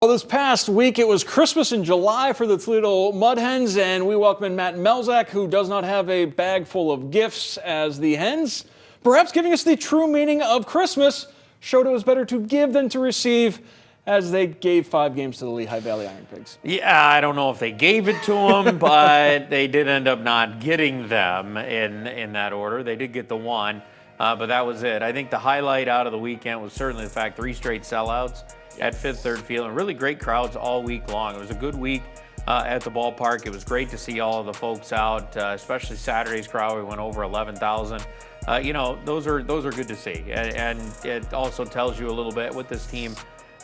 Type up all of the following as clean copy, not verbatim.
Well, this past week, it was Christmas in July for the Toledo Mud Hens, and we welcome in Matt Melzak, who does not have a bag full of gifts as the Hens, perhaps giving us the true meaning of Christmas, showed it was better to give than to receive, as they gave 5 games to the Lehigh Valley Iron Pigs. Yeah, I don't know if they gave it to them, but they did end up not getting them in that order. They did get the one, but that was it. I think the highlight out of the weekend was certainly the fact 3 straight sellouts at Fifth Third Field, and really great crowds all week long. It was a good week at the ballpark. It was great to see all of the folks out, especially Saturday's crowd. We went over 11,000. Those are good to see, and it also tells you a little bit with this team.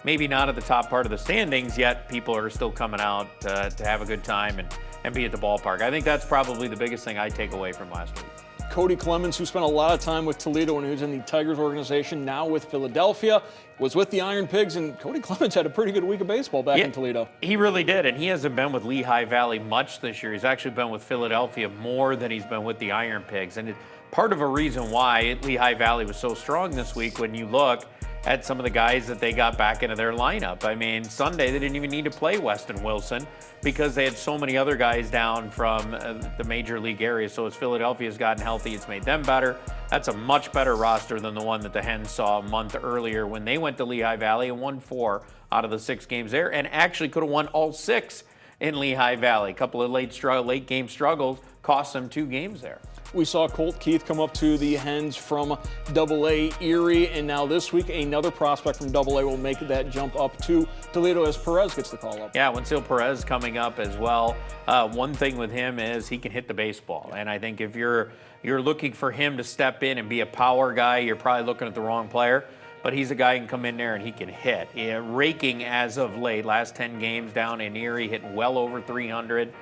Maybe not at the top part of the standings, yet people are still coming out to have a good time and be at the ballpark. I think that's probably the biggest thing I take away from last week. Cody Clemens, who spent a lot of time with Toledo when he was in the Tigers organization, now with Philadelphia, was with the Iron Pigs, and Cody Clemens had a pretty good week of baseball back in Toledo. He really did, and he hasn't been with Lehigh Valley much this year. He's actually been with Philadelphia more than he's been with the Iron Pigs, and part of a reason why Lehigh Valley was so strong this week when you look at some of the guys that they got back into their lineup. I mean, Sunday they didn't even need to play Weston Wilson because they had so many other guys down from the major league area. So as Philadelphia's gotten healthy, it's made them better. That's a much better roster than the one that the Hens saw a month earlier when they went to Lehigh Valley and won 4 out of the 6 games there, and actually could have won all 6 in Lehigh Valley. A couple of late game struggles cost them 2 games there. We saw Colt Keith come up to the Hens from Double-A Erie, and now this week another prospect from Double-A will make that jump up to Toledo as Perez gets the call up. Yeah, Winsel Perez coming up as well. One thing with him is he can hit the baseball, and I think if you're looking for him to step in and be a power guy, you're probably looking at the wrong player. But he's a guy who can come in there and he can hit. Raking as of late, last 10 games down in Erie, hitting well over 300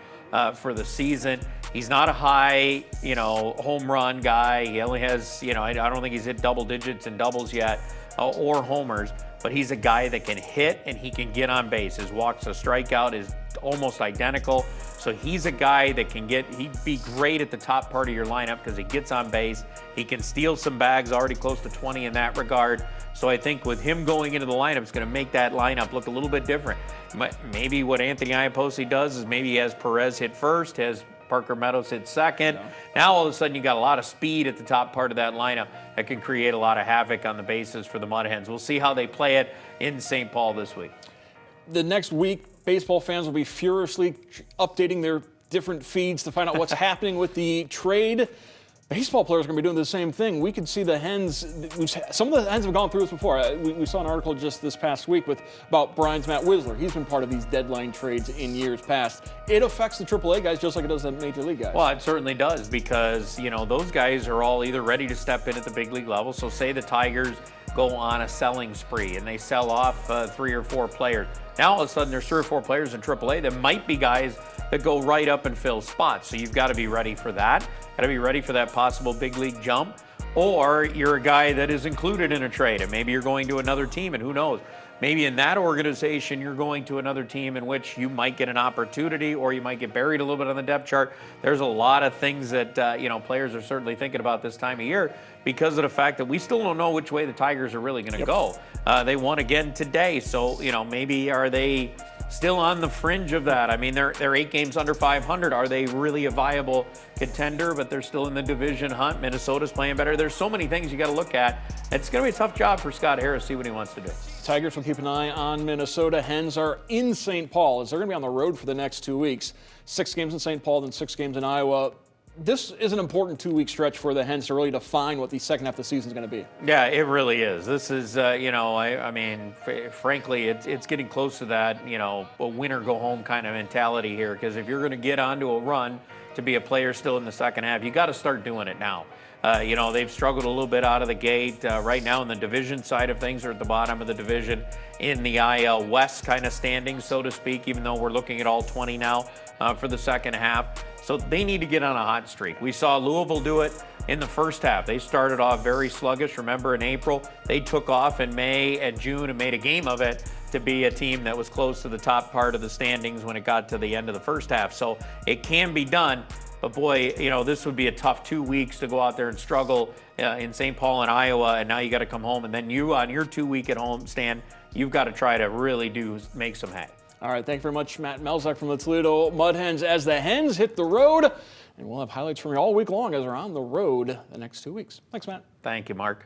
for the season. He's not a high, home run guy. He only has, I don't think he's hit double digits in doubles yet or homers, but he's a guy that can hit and he can get on base. His walks to strikeout is almost identical. So he's a guy that he'd be great at the top part of your lineup because he gets on base. He can steal some bags, already close to 20 in that regard. So I think with him going into the lineup, it's going to make that lineup look a little bit different. Maybe what Anthony Iapoce does is maybe he has Perez hit first, has Parker Meadows hit second. Yeah. Now all of a sudden you got a lot of speed at the top part of that lineup that can create a lot of havoc on the bases for the Mud Hens. We'll see how they play it in St. Paul this week. The next week, baseball fans will be furiously updating their different feeds to find out what's happening with the trade. Baseball players are going to be doing the same thing. We could see the Hens, some of the Hens have gone through this before. We saw an article just this past week about Brian's Matt Whistler. He's been part of these deadline trades in years past. It affects the AAA guys just like it does the Major League guys. Well, it certainly does because, those guys are all either ready to step in at the big league level. So say the Tigers go on a selling spree and they sell off 3 or 4 players. Now all of a sudden there's 3 or 4 players in AAA that might be guys that go right up and fill spots. So you've got to be ready for that. Got to be ready for that possible big league jump. Or you're a guy that is included in a trade and maybe you're going to another team and who knows. Maybe in that organization, you're going to another team in which you might get an opportunity or you might get buried a little bit on the depth chart. There's a lot of things that, players are certainly thinking about this time of year because of the fact that we still don't know which way the Tigers are really going to go. They won again today. So, maybe are they still on the fringe of that? I mean, they're 8 games under 500. Are they really a viable contender? But they're still in the division hunt. Minnesota's playing better. There's so many things you got to look at. It's going to be a tough job for Scott Harris. See what he wants to do. Tigers will keep an eye on Minnesota. Hens are in St. Paul as they're going to be on the road for the next 2 weeks. 6 games in St. Paul, then 6 games in Iowa. This is an important 2-week stretch for the Hens to really define what the second half of the season is going to be. Yeah, it really is. This is, frankly, it's getting close to that, a win or go home kind of mentality here. Because if you're going to get onto a run to be a player still in the second half, you got to start doing it now. They've struggled a little bit out of the gate. Right now in the division side of things, are at the bottom of the division in the IL West kind of standings, so to speak, even though we're looking at all 20 now for the second half. So they need to get on a hot streak. We saw Louisville do it in the first half. They started off very sluggish. Remember in April, they took off in May and June and made a game of it to be a team that was close to the top part of the standings when it got to the end of the first half. So it can be done. But boy, this would be a tough 2 weeks to go out there and struggle in St. Paul and Iowa, and now you got to come home, and then you on your 2 week at home stand you've got to try to really make some hay. All right, thank you very much, Matt Melzak from the Toledo Mud Hens, as the Hens hit the road. And we'll have highlights from you all week long as we're on the road the next 2 weeks. Thanks, Matt. Thank you, Mark.